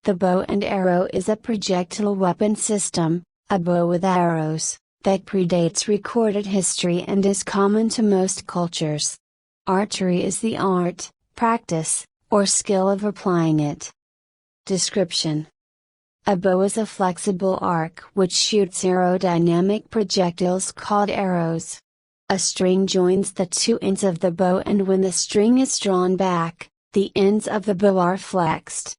The bow and arrow is a projectile weapon system, a bow with arrows, that predates recorded history and is common to most cultures. Archery is the art, practice, or skill of applying it. Description: a bow is a flexible arc which shoots aerodynamic projectiles called arrows. A string joins the two ends of the bow, and when the string is drawn back, the ends of the bow are flexed.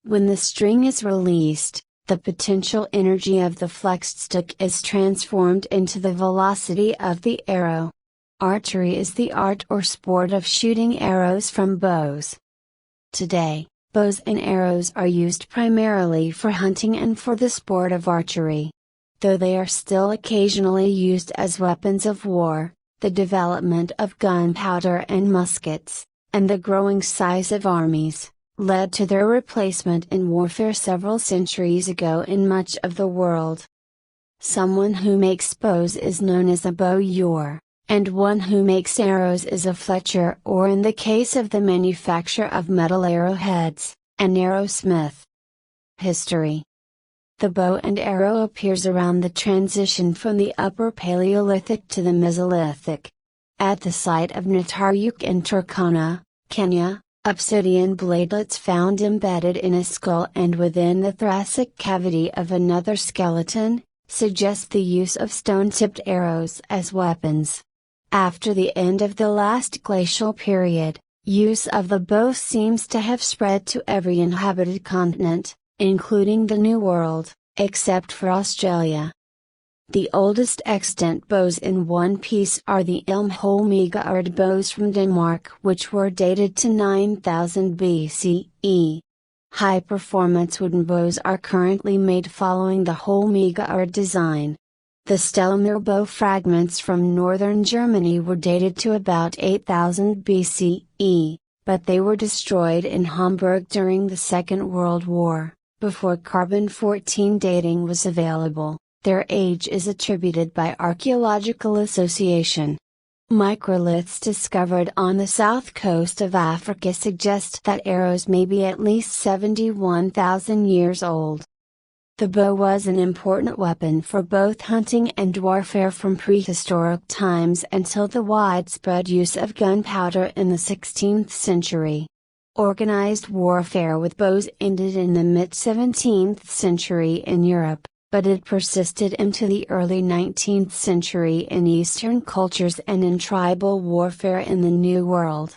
When the string is released, the potential energy of the flexed stick is transformed into the velocity of the arrow. Archery is the art or sport of shooting arrows from bows. Today, bows and arrows are used primarily for hunting and for the sport of archery. Though they are still occasionally used as weapons of war, the development of gunpowder and muskets, and the growing size of armies, led to their replacement in warfare several centuries ago in much of the world. Someone who makes bows is known as a bowyer, and one who makes arrows is a fletcher, or in the case of the manufacture of metal arrowheads, an arrowsmith. History: the bow and arrow appears around the transition from the Upper Paleolithic to the Mesolithic. At the site of Nataryuk in Turkana, Kenya, obsidian bladelets found embedded in a skull and within the thoracic cavity of another skeleton, suggest the use of stone-tipped arrows as weapons. After the end of the last glacial period, use of the bow seems to have spread to every inhabited continent, including the New World, except for Australia. The oldest extant bows in one piece are the Elmholmegard bows from Denmark, which were dated to 9000 BCE. High-performance wooden bows are currently made following the Holmegard design. The Stellamir bow fragments from northern Germany were dated to about 8000 BCE, but they were destroyed in Hamburg during the Second World War, before carbon-14 dating was available. Their age is attributed by archaeological association. Microliths discovered on the south coast of Africa suggest that arrows may be at least 71,000 years old. The bow was an important weapon for both hunting and warfare from prehistoric times until the widespread use of gunpowder in the 16th century. Organized warfare with bows ended in the mid-17th century in Europe, but it persisted into the early 19th century in Eastern cultures and in tribal warfare in the New World.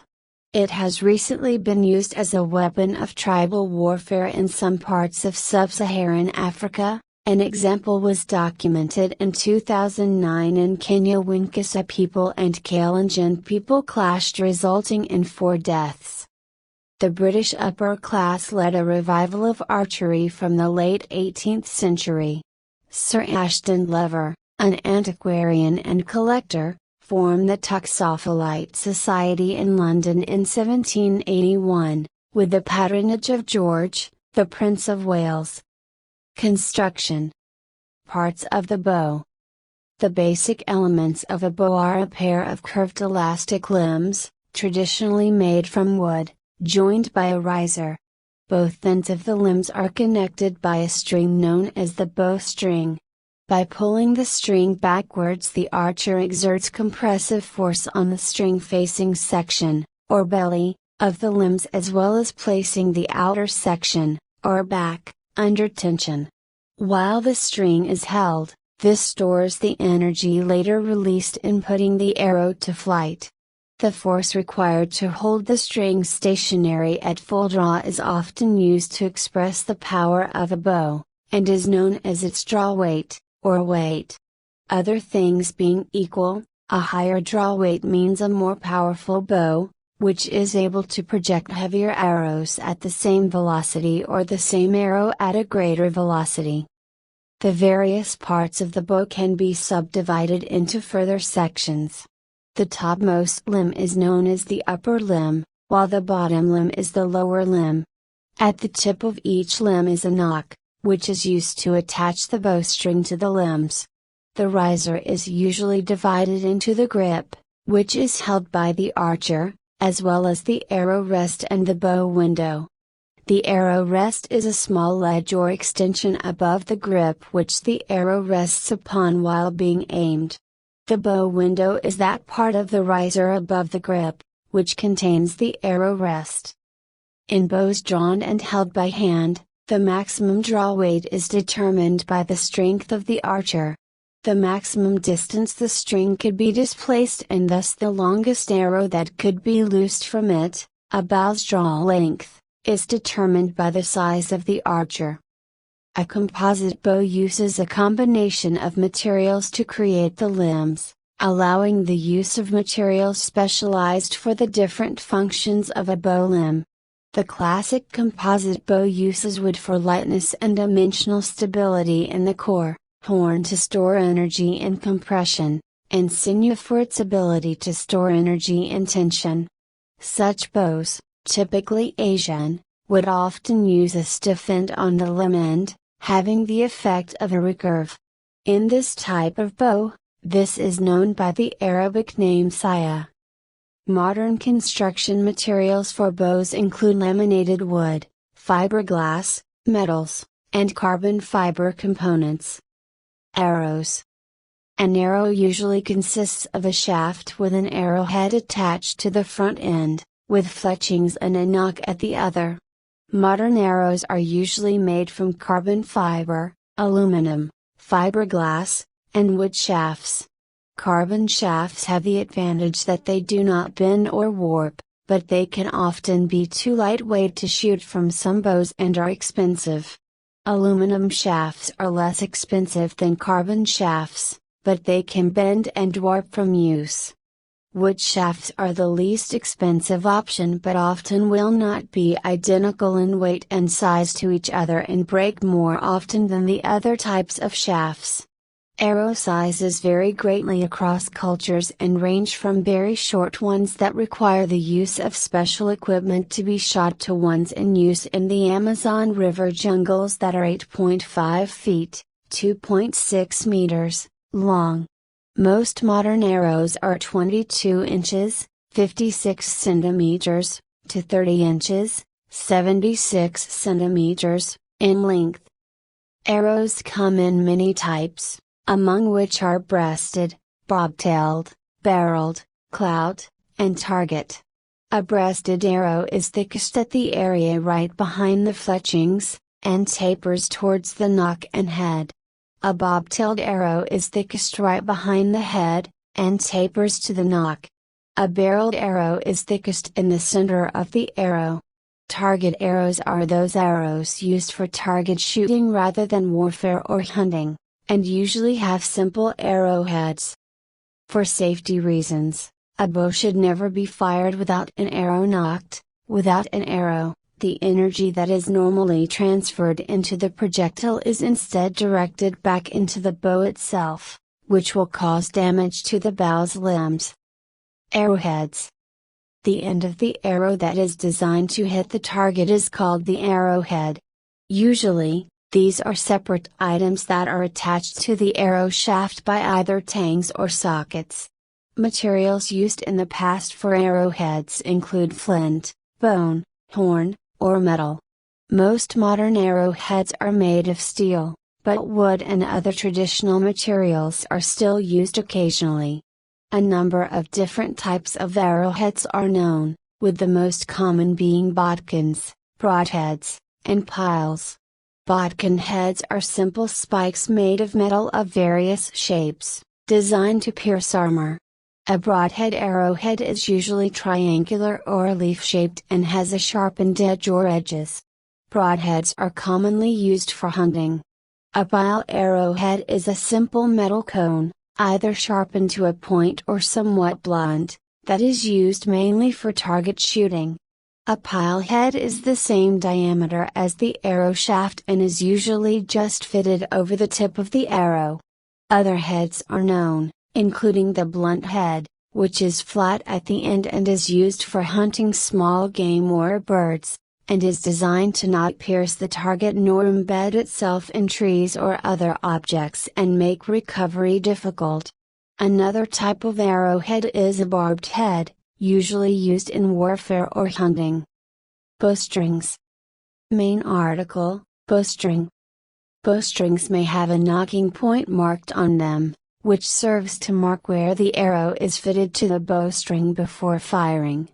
It has recently been used as a weapon of tribal warfare in some parts of sub-Saharan Africa. An example was documented in 2009 in Kenya when Kisa people and Kalenjin people clashed, resulting in 4 deaths. The British upper class led a revival of archery from the late 18th century. Sir Ashton Lever, an antiquarian and collector, formed the Toxophilite Society in London in 1781, with the patronage of George, the Prince of Wales. Construction: parts of the bow. The basic elements of a bow are a pair of curved elastic limbs, traditionally made from wood, joined by a riser. Both ends of the limbs are connected by a string known as the bowstring. By pulling the string backwards, the archer exerts compressive force on the string-facing section, or belly, of the limbs, as well as placing the outer section, or back, under tension. While the string is held, this stores the energy later released in putting the arrow to flight. The force required to hold the string stationary at full draw is often used to express the power of a bow, and is known as its draw weight, or weight. Other things being equal, a higher draw weight means a more powerful bow, which is able to project heavier arrows at the same velocity or the same arrow at a greater velocity. The various parts of the bow can be subdivided into further sections. The topmost limb is known as the upper limb, while the bottom limb is the lower limb. At the tip of each limb is a nock, which is used to attach the bowstring to the limbs. The riser is usually divided into the grip, which is held by the archer, as well as the arrow rest and the bow window. The arrow rest is a small ledge or extension above the grip which the arrow rests upon while being aimed. The bow window is that part of the riser above the grip, which contains the arrow rest. In bows drawn and held by hand, the maximum draw weight is determined by the strength of the archer. The maximum distance the string could be displaced and thus the longest arrow that could be loosed from it, a bow's draw length, is determined by the size of the archer. A composite bow uses a combination of materials to create the limbs, allowing the use of materials specialized for the different functions of a bow limb. The classic composite bow uses wood for lightness and dimensional stability in the core, horn to store energy in compression, and sinew for its ability to store energy in tension. Such bows, typically Asian, would often use a stiff end on the limb end, having the effect of a recurve. In this type of bow, this is known by the Arabic name saya. Modern construction materials for bows include laminated wood, fiberglass, metals, and carbon fiber components. Arrows. An arrow usually consists of a shaft with an arrowhead attached to the front end, with fletchings and a nock at the other. Modern arrows are usually made from carbon fiber, aluminum, fiberglass, and wood shafts. Carbon shafts have the advantage that they do not bend or warp, but they can often be too lightweight to shoot from some bows and are expensive. Aluminum shafts are less expensive than carbon shafts, but they can bend and warp from use. Wood shafts are the least expensive option but often will not be identical in weight and size to each other and break more often than the other types of shafts. Arrow sizes vary greatly across cultures and range from very short ones that require the use of special equipment to be shot to ones in use in the Amazon River jungles that are 8.5 feet, 2.6 meters, long. Most modern arrows are 22 inches, 56 centimeters, to 30 inches, 76 centimeters, in length. Arrows come in many types, among which are breasted, bobtailed, barreled, clout, and target. A breasted arrow is thickest at the area right behind the fletchings, and tapers towards the nock and head. A bobtailed arrow is thickest right behind the head, and tapers to the nock. A barreled arrow is thickest in the center of the arrow. Target arrows are those arrows used for target shooting rather than warfare or hunting, and usually have simple arrowheads. For safety reasons, a bow should never be fired without an arrow nocked. Without an arrow, the energy that is normally transferred into the projectile is instead directed back into the bow itself, which will cause damage to the bow's limbs. Arrowheads. The end of the arrow that is designed to hit the target is called the arrowhead. Usually, these are separate items that are attached to the arrow shaft by either tangs or sockets. Materials used in the past for arrowheads include flint, bone, horn, or metal. Most modern arrowheads are made of steel, but wood and other traditional materials are still used occasionally. A number of different types of arrowheads are known, with the most common being bodkins, broadheads, and piles. Bodkin heads are simple spikes made of metal of various shapes, designed to pierce armor. A broadhead arrowhead is usually triangular or leaf-shaped and has a sharpened edge or edges. Broadheads are commonly used for hunting. A pile arrowhead is a simple metal cone, either sharpened to a point or somewhat blunt, that is used mainly for target shooting. A pile head is the same diameter as the arrow shaft and is usually just fitted over the tip of the arrow. Other heads are known, including the blunt head, which is flat at the end and is used for hunting small game or birds, and is designed to not pierce the target nor embed itself in trees or other objects and make recovery difficult. Another type of arrowhead is a barbed head, usually used in warfare or hunting. Bowstrings. Main article, bowstring. Bowstrings may have a nocking point marked on them, which serves to mark where the arrow is fitted to the bowstring before firing.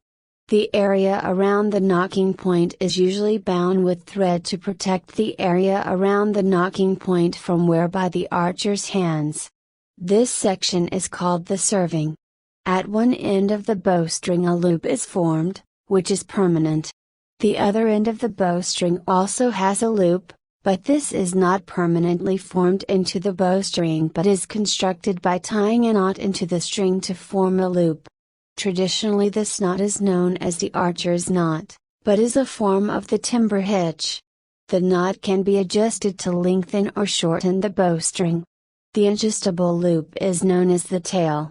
The area around the nocking point is usually bound with thread to protect the area around the nocking point from wear by the archer's hands. This section is called the serving. At one end of the bowstring a loop is formed, which is permanent. The other end of the bowstring also has a loop, but this is not permanently formed into the bowstring but is constructed by tying a knot into the string to form a loop. Traditionally this knot is known as the archer's knot, but is a form of the timber hitch. The knot can be adjusted to lengthen or shorten the bowstring. The adjustable loop is known as the tail.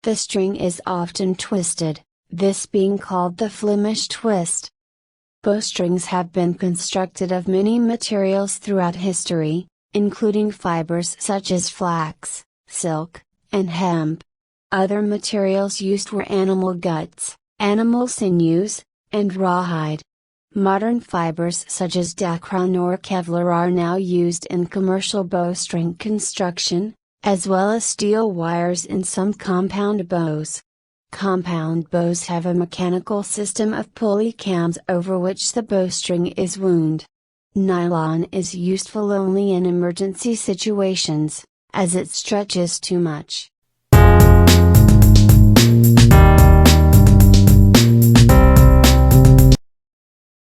The string is often twisted, this being called the Flemish twist. Bowstrings have been constructed of many materials throughout history, including fibers such as flax, silk, and hemp. Other materials used were animal guts, animal sinews, and rawhide. Modern fibers such as Dacron or Kevlar are now used in commercial bowstring construction, as well as steel wires in some compound bows. Compound bows have a mechanical system of pulley cams over which the bowstring is wound. Nylon is useful only in emergency situations, as it stretches too much.